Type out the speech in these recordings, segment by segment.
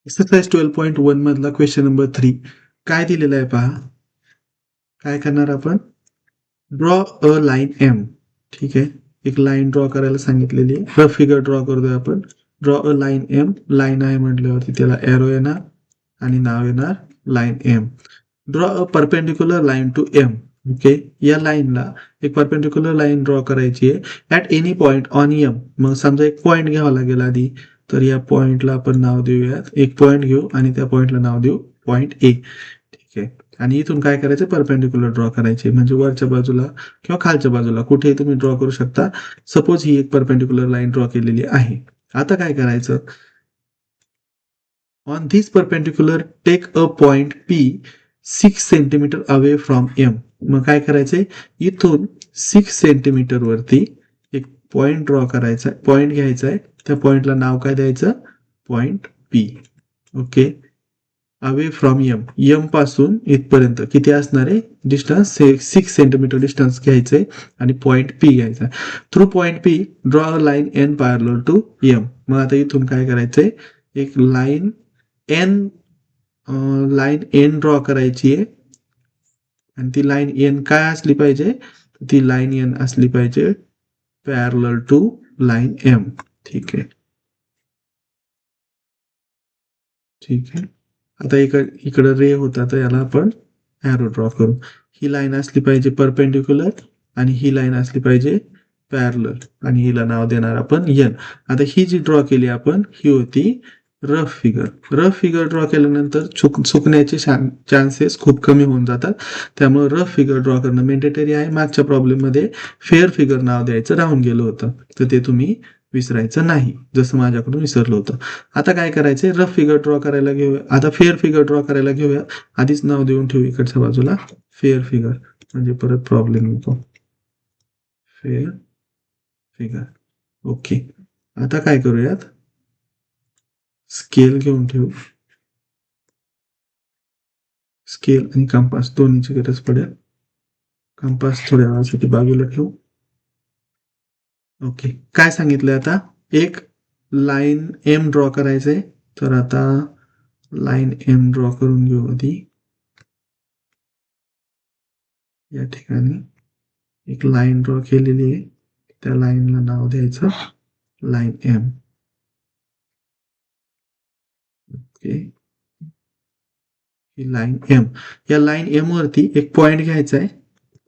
Exercise 12.1 मधला question number 3 काय दिलेला आहे पहा. काय करणार आपण? Draw a line M. ठीक आहे, एक लाईन ड्रॉ करायला सांगितलेली आहे. रफ फिगर ड्रॉ करतोय आपण. Draw a line M. Line आहे म्हटल्यावरती त्याला एरो येणार आणि नाव येणार line M. Draw a perpendicular line to M. Okay, या लाईनला एक परपेंडिक्युलर लाईन ड्रॉ करायची आहे at any point on M. मग समजा एक पॉइंट घ्यावा लागेल आधी, तर या पॉइंटला आपण नाव देऊयात, एक पॉइंट घेऊ आणि त्या पॉइंटला नाव देऊ पॉइंट ए. ठीक आहे, आणि इथून काय करायचं? परपेंडिक्युलर ड्रॉ करायचे, म्हणजे वरच्या बाजूला किंवा खालच्या बाजूला कुठेही तुम्ही ड्रॉ करू शकता. सपोज ही एक परपेंडिक्युलर लाईन ड्रॉ केलेली आहे. आता काय करायचं? On this perpendicular take a point P 6 centimetre away from M. मग काय करायचंय? इथून 6 सेंटीमीटर वरती एक पॉइंट ड्रॉ करायचा, पॉइंट घ्यायचा आहे. त्या पॉइंटला नाव काय द्यायचं? Point P. Okay, away from M. M पासून इथपर्यंत किती असणार आहे डिस्टन्स? 6 सेंटीमीटर डिस्टन्स घ्यायचंय आणि पॉइंट पी घ्यायचा. Through point P draw a line N parallel to M. मग आता इथून काय करायचंय? एक लाईन एन ड्रॉ करायची आहे आणि ती लाईन एन काय असली पाहिजे? ती लाईन एन असली पाहिजे पॅरलल टू लाईन एम. ठीक आहे, ठीक आहे. आता इकडं रे होता, तर याला आपण ॲरो ड्रॉ करू. ही लाईन असली पाहिजे परपेंडिक्युलर आणि ही लाईन असली पाहिजे पॅरलल आणि हिला नाव देणार आपण एन. आता ही जी ड्रॉ केली आपण, ही होती rough figure. Rough figure draw केल्यानंतर चुकण्याचे चान्सेस खूप कमी होऊन जातात. त्यामुळे रफ फिगर ड्रॉ करणं मेंडेटरी आहे. मागच्या प्रॉब्लेममध्ये फेअर फिगर नाव द्यायचं राहून गेलं होतं, तर ते तुम्ही विसरायचं नाही, जसं माझ्याकडून विसरलं होतं. आता काय करायचंय? रफ फिगर ड्रॉ करायला घेऊया. आता फेअर फिगर ड्रॉ करायला घेऊया. आधीच नाव देऊन ठेवू इकडच्या बाजूला फेअर फिगर, म्हणजे परत प्रॉब्लेम येतो. Fair figure. ओके, आता काय करूयात? स्केल घेऊन ठेवू. स्केल आणि कंपास दोन्हीची गरज पडेल. कंपास थोड्या वेळासाठी बाजूला ठेवू. ओके, काय सांगितलंय आता? एक लाईन एम ड्रॉ करायचंय. तर आता लाईन एम ड्रॉ करून घेऊ आधी. या ठिकाणी एक लाईन ड्रॉ केलेली आहे, त्या लाईनला नाव द्यायचं लाईन एम. ओके, ही लाईन एम. या लाईन एम वरती एक पॉइंट घ्यायचा आहे.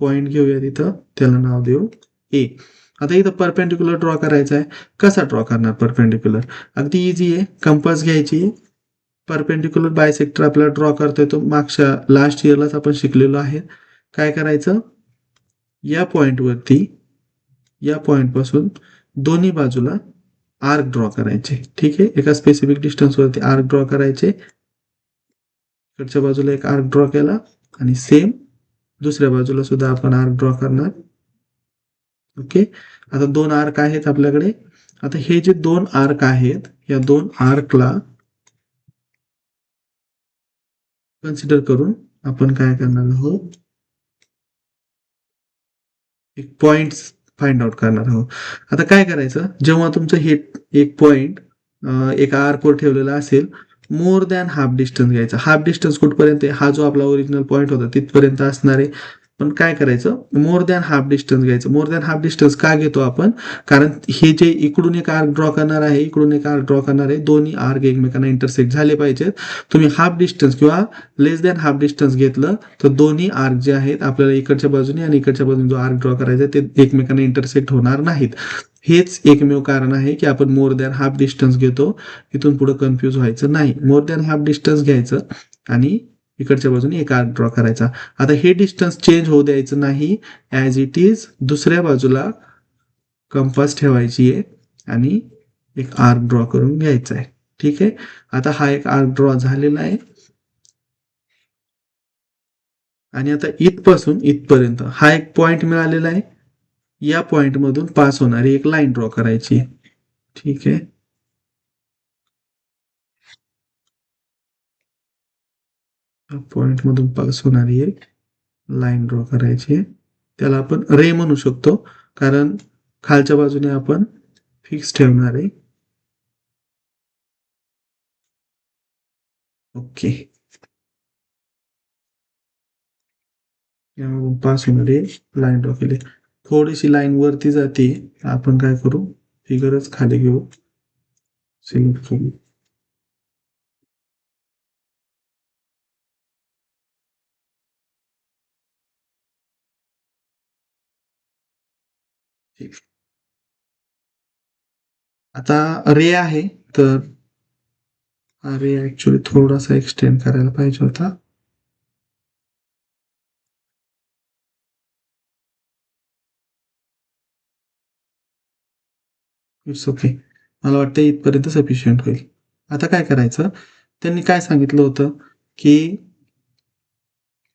पॉइंट घेऊया तिथं, त्याला नाव देऊ ए. आता इथं परपेंडिक्युलर ड्रॉ करायचा आहे. कसा ड्रॉ करणार परपेंडिक्युलर? अगदी इझी आहे. कंपास घ्यायची, परपेंडिक्युलर बायसेक्टर आपल्याला ड्रॉ करता येतो. मागच्या लास्ट इयरलाच आपण शिकलेलो आहे. काय करायचं? या पॉइंटवरती, या पॉइंट पासून दोन्ही बाजूला आर्क ड्रॉ करायचे. ठीक आहे, एका स्पेसिफिक डिस्टन्स वरती आर्क ड्रॉ करायचे. इकडच्या बाजूला एक आर्क ड्रॉ केला आणि सेम दुसऱ्या बाजूला सुद्धा आपण आर्क ड्रॉ करणार. ओके, आता दोन आर्क आहेत आपल्याकडे. आता हे जे दोन आर्क आहेत, या दोन आर्कला कन्सिडर करून आपण काय करणार आहोत? एक पॉइंट फाइंड आउट करणार आहोत. आता काय करायचं? जेव्हा तुमचं हे एक पॉइंट एका आर्कवर ठेवलेला असेल, मोर दॅन हाफ डिस्टन्स घ्यायचा. हाफ डिस्टन्स कुठपर्यंत आहे? हा जो आपला ओरिजिनल पॉइंट होता तिथपर्यंत असणार आहे. पण काय करायचं? मोर दॅन हाफ डिस्टन्स घ्यायचं. मोर दॅन हाफ डिस्टन्स का घेतो आपण? कारण हे जे इकडून एक आर्क ड्रॉ करणार आहे, इकडून एक आर्क ड्रॉ करणार आहे, दोन्ही आर्क एकमेकांना इंटरसेक्ट झाले पाहिजेत. तुम्ही हाफ डिस्टन्स किंवा लेस दॅन हाफ डिस्टन्स घेतलं तर दोन्ही आर्क जे आहेत आपल्याला इकडच्या बाजूने आणि इकडच्या बाजूने जो आर्क ड्रॉ करायचा ते एकमेकांना इंटरसेक्ट होणार नाहीत. हेच एकमेव कारण आहे की आपण मोर दॅन हाफ डिस्टन्स घेतो. इथून पुढे कन्फ्यूज व्हायचं नाही. मोर दॅन हाफ डिस्टन्स घ्यायचं आणि इकडच्या बाजूने एक आर्क ड्रॉ करायचा. आता हे डिस्टन्स चेंज होऊ द्यायचं नाही. ॲज इट इज दुसऱ्या बाजूला कंपास ठेवायची आहे आणि एक आर्क ड्रॉ करून घ्यायचा आहे. ठीक आहे, आता हा एक आर्क ड्रॉ झालेला आहे आणि आता इथपासून इथपर्यंत हा एक पॉइंट मिळालेला आहे. या पॉइंट मधून पास होणारी एक लाईन ड्रॉ करायची. ठीक आहे, पॉइंट मधून पास होणारी एक लाईन ड्रॉ करायची. त्याला आपण रे म्हणू शकतो, कारण खालच्या बाजूने आपण फिक्स ठेवणार आहे. ओके, यामधून पास होणारी लाईन ड्रॉ केली. थोडीशी लाईन वरती जाते, आपण काय करू, फिगरच खाली घेऊ, सिलेक्ट करू. आता रे आहे, तर हा रे ऍक्च्युली थोडासा एक्सटेंड करायला पाहिजे होता. इट्स ओके, मला वाटतं इथपर्यंत सफिशियंट होईल. आता काय करायचं, त्यांनी काय सांगितलं होतं की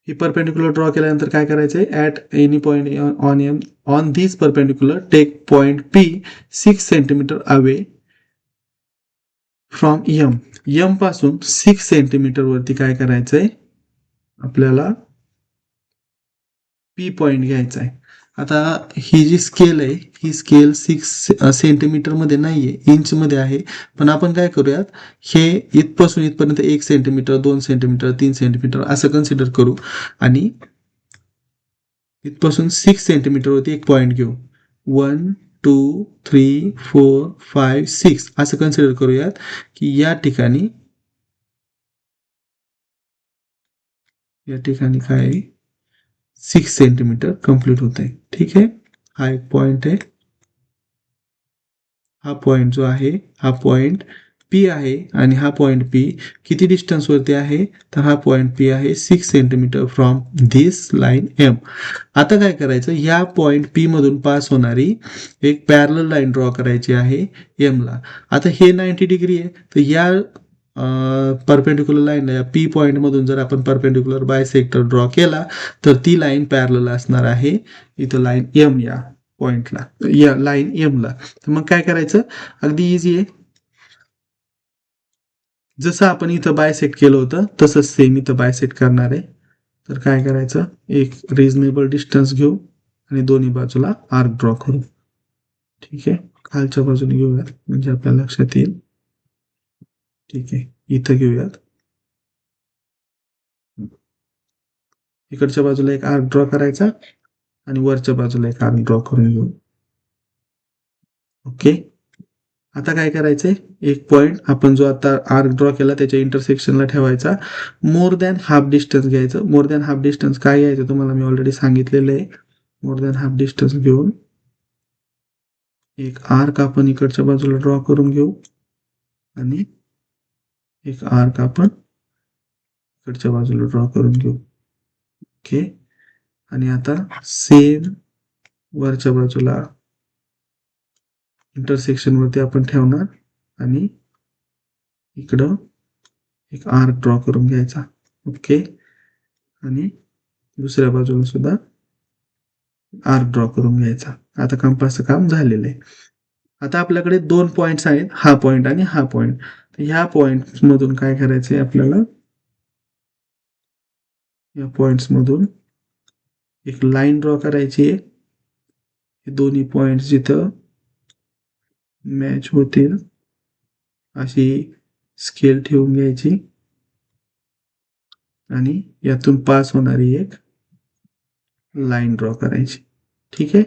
ही परपेंडिक्युलर ड्रॉ केल्यानंतर काय करायचंय, at any point on this perpendicular take point P 6 centimetre away from M पासून 6 सेंटीमीटर वरती काय करायचंय, आपल्याला पी पॉइंट घ्यायचा आहे. आता ही जी स्केल आहे, ही स्केल 6 सेंटीमीटर मध्ये नाहीये, इंच मध्ये आहे. पण आपण काय करूयात, हे इथपासून इथपर्यंत 1 सेंटीमीटर, 2 सेंटीमीटर, 3 सेंटीमीटर असं कन्सिडर करू आणि इथपासून 6 सेंटीमीटर वरती एक पॉइंट घेऊ. 1 2 3 4 5 6 असं कन्सिडर करूयात की या ठिकाणी काय 6 सेंटीमीटर कंप्लीट होत आहे. ठीक आहे, हा एक पॉइंट आहे. हा पॉइंट जो आहे, हा पॉइंट पी आहे आणि हा पॉइंट पी किती डिस्टन्स वरती आहे, तर हा पॉइंट पी आहे 6 centimetre from this line M. आता काय करायचं, या पॉइंट पी मधून पास होणारी एक पॅरलल लाईन ड्रॉ करायची आहे एम ला. आता हे 90 डिग्री आहे, तर या परपेंडिक्युलर लाईनला या पी पॉइंट मधून जर आपण परपेंडिक्युलर बायसेक्टर ड्रॉ केला तर ती लाईन पॅरलल असणार आहे इथं लाईन एम, या पॉइंटला, या लाईन एम ला. तर मग काय करायचं, अगदी इझी आहे. जसं आपण इथं बायसेक्ट केलं होतं तसंच सेम इथं बायसेक्ट करणार आहे. तर काय करायचं, एक रिझनेबल डिस्टन्स घेऊ आणि दोन्ही बाजूला आर्क ड्रॉ करू. ठीक आहे, खालच्या बाजूने घेऊयात म्हणजे आपल्या लक्षात येईल. ठीक आहे, इथं घेऊयात, इकडच्या बाजूला एक आर्क ड्रॉ करायचा आणि वरच्या बाजूला एक आर्क ड्रॉ करून घेऊ. ओके, आता काय करायचंय, एक पॉइंट आपण जो आता आर्क ड्रॉ केला त्याच्या इंटरसेक्शनला ठेवायचा. मोर दॅन हाफ डिस्टन्स घ्यायचं. मोर दॅन हाफ डिस्टन्स काय घ्यायचं तुम्हाला मी ऑलरेडी सांगितलेलं आहे. मोर दॅन हाफ डिस्टन्स घेऊन एक आर्क आपण इकडच्या बाजूला ड्रॉ करून घेऊ आणि एक आर्क आपण इकडच्या बाजूला ड्रॉ करून घेऊ. ओके, आणि आता सेम वरच्या बाजूला इंटरसेक्शन वरती आपण ठेवणार आणि इकडं एक आर्क ड्रॉ करून घ्यायचा. ओके, आणि दुसऱ्या बाजूला सुद्धा आर्क ड्रॉ करून घ्यायचा. आता कंपासचं काम झालेलं आहे. आता आपल्याकडे 2 पॉइंट्स आहेत, हा पॉइंट आणि हा पॉइंट. ह्या पॉइंट मधून काय करायचंय आपल्याला, या पॉइंट्स मधून एक लाईन ड्रॉ करायची आहे. हे दोन्ही पॉइंट जिथं मॅच होतील अशी स्केल ठेवून घ्यायची आणि यातून पास होणारी एक लाईन ड्रॉ करायची. ठीक आहे,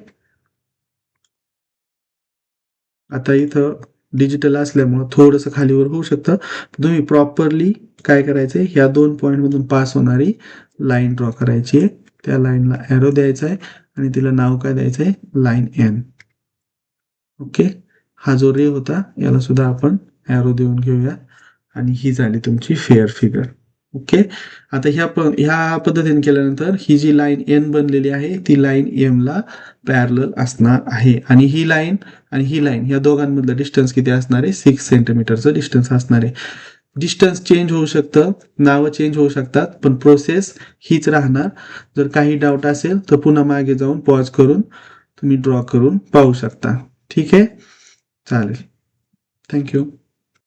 आता इथं डिजिटल असल्यामुळं थोडंसं खालीवर होऊ शकतं. तुम्ही प्रॉपरली काय करायचंय, ह्या 2 पॉइंट मधून पास होणारी लाईन ड्रॉ करायची आहे. त्या लाईनला एरो द्यायचा आहे आणि तिला नाव काय द्यायचं आहे, लाईन एन. ओके, हा जो रे होता याला सुद्धा आपण एरो देऊन घेऊया आणि ही झाली तुमची फेअर फिगर. ओके, आता ह्या पद्धतीने केल्यानंतर ही जी लाईन एन बनलेली आहे ती लाईन एम ला पॅरलल असणार आहे आणि ही लाईन या दोघांमधलं डिस्टन्स किती असणार आहे, 6 सेंटीमीटरचं डिस्टन्स असणार आहे. डिस्टन्स चेंज होऊ शकतं, नावं चेंज होऊ शकतात, पण प्रोसेस हीच राहणार. जर काही डाऊट असेल तर पुन्हा मागे जाऊन पॉज करून तुम्ही ड्रॉ करून पाहू शकता. ठीक आहे, चालेल, थँक्यू.